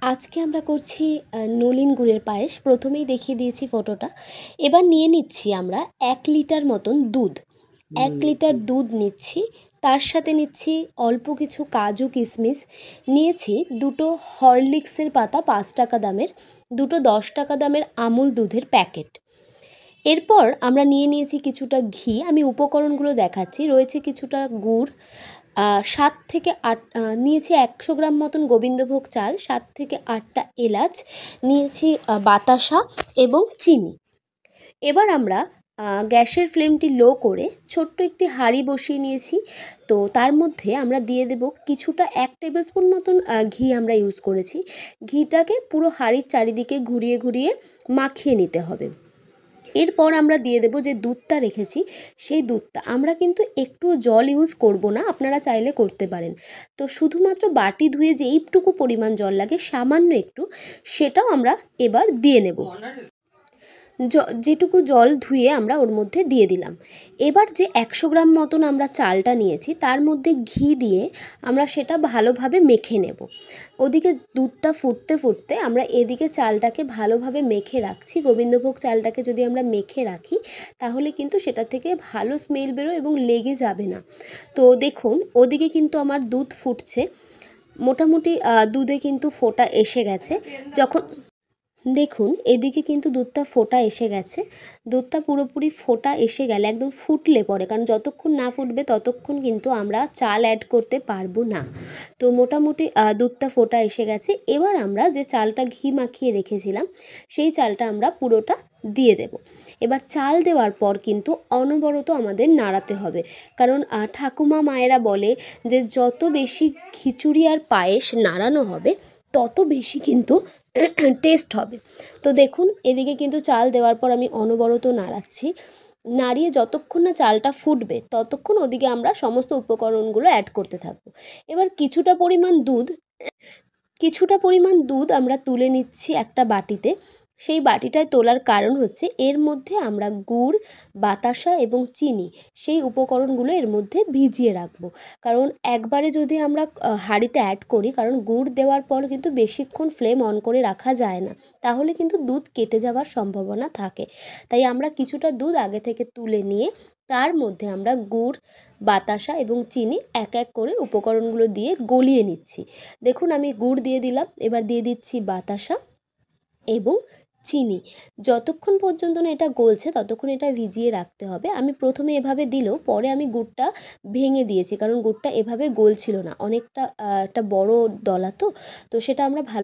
আজকে আমরা করছি নলেন গুড়ের পায়েস। প্রথমেই দেখিয়ে দিয়েছি ফটোটা। এবার নিয়ে নিচ্ছি আমরা 1 লিটার মতন দুধ। 1 লিটার দুধ নিচ্ছি, তার সাথে নিচ্ছি অল্প কিছু কাজু কিশমিশ, নিয়েছি দুটো হরলিক্সের পাতা 5 টাকা দামের, দুটো 10 টাকা দামের আমুল দুধের প্যাকেট। এরপর আমরা নিয়েছি কিছুটা ঘি। আমি উপকরণগুলো দেখাচ্ছি। রয়েছে কিছুটা গুড়, 7 থেকে 8 নিয়েছি 100 গ্রাম মতন গোবিন্দভোগ চাল, 7 থেকে 8টা এলাচ, নিয়েছি বাতাসা এবং চিনি। এবার আমরা গ্যাসের ফ্লেমটি লো করে ছোট্ট একটি হাঁড়ি বসিয়ে নিয়েছি। তো তার মধ্যে আমরা দিয়ে দেব কিছুটা 1 টেবিল স্পুন মতন ঘি আমরা ইউজ করেছি। ঘিটাকে পুরো হাঁড়ির চারিদিকে ঘুরিয়ে ঘুরিয়ে মাখিয়ে নিতে হবে। এরপর আমরা দিয়ে দেব যে দুধটা রেখেছি, সেই দুধটা আমরা কিন্তু একটু জল ইউজ করব না, আপনারা চাইলে করতে পারেন। তো শুধুমাত্র বাটি ধুয়ে যে এইটুকু পরিমাণ জল লাগে সামান্য একটু, সেটাও আমরা এবার দিয়ে নেব। যেটুকু জল ধুয়ে আমরা ওর মধ্যে দিয়ে দিলাম। এবার যে 100 গ্রাম মতন আমরা চালটা নিয়েছি তার মধ্যে ঘি দিয়ে আমরা সেটা ভালোভাবে মেখে নেব। ওদিকে দুধটা ফুটতে ফুটতে আমরা এদিকে চালটাকে ভালোভাবে মেখে রাখছি। গোবিন্দভোগ চালটাকে যদি আমরা মেখে রাখি তাহলে কিন্তু সেটা থেকে ভালো স্মেল বেরোয় এবং লেগে যাবে না। তো দেখুন ওদিকে কিন্তু আমার দুধ ফুটছে, মোটামুটি দুধে কিন্তু ফোঁটা এসে গেছে। যখন দেখুন এদিকে কিন্তু দুধটা ফোটা এসে গেছে। দুধটা পুরোপুরি ফোটা এসে গেলে একদম ফুটলে পরে, কারণ যতক্ষণ না ফুটবে ততক্ষণ কিন্তু আমরা চাল অ্যাড করতে পারবো না। তো মোটামুটি দুধটা ফোটা এসে গেছে। এবার আমরা যে চালটা ঘি মাখিয়ে রেখেছিলাম সেই চালটা আমরা পুরোটা দিয়ে দেব। এবার চাল দেওয়ার পর কিন্তু অনবরত আমাদের নাড়াতে হবে, কারণ ঠাকুমা মায়েরা বলে যে যত বেশি খিচুড়ি আর পায়েস নাড়ানো হবে তত বেশি কিন্তু টেস্ট হবে। তো দেখুন এদিকে কিন্তু চাল দেওয়ার পর আমি অনবরত নাড়াচ্ছি। নাড়িয়ে যতক্ষণ না চালটা ফুটবে ততক্ষণ ওদিকে আমরা সমস্ত উপকরণগুলো অ্যাড করতে থাকবো। এবার কিছুটা পরিমাণ দুধ আমরা তুলে নিচ্ছি একটা বাটিতে। সেই বাটিটায় তোলার কারণ হচ্ছে এর মধ্যে আমরা গুড়, বাতাসা এবং চিনি সেই উপকরণগুলো এর মধ্যে ভিজিয়ে রাখবো। কারণ একবারে যদি আমরা হাঁড়িতে অ্যাড করি, কারণ গুড় দেওয়ার পর কিন্তু বেশিক্ষণ ফ্লেম অন করে রাখা যায় না, তাহলে কিন্তু দুধ কেটে যাওয়ার সম্ভাবনা থাকে। তাই আমরা কিছুটা দুধ আগে থেকে তুলে নিয়ে তার মধ্যে আমরা গুড়, বাতাসা এবং চিনি এক এক করে উপকরণগুলো দিয়ে গলিয়ে নিচ্ছি। দেখুন আমি গুড় দিয়ে দিলাম, এবার দিয়ে দিচ্ছি বাতাসা এবং চিনি। যতক্ষণ পর্যন্ত না এটা গলছে ততক্ষণ এটা ভিজিয়ে রাখতে হবে। আমি প্রথমে এভাবে দিলেও পরে আমি গুড়টা ভেঙে দিয়েছি, কারণ গুড়টা এভাবে গলছিল না, অনেকটা একটা বড় দলা তো সেটা আমরা ভালো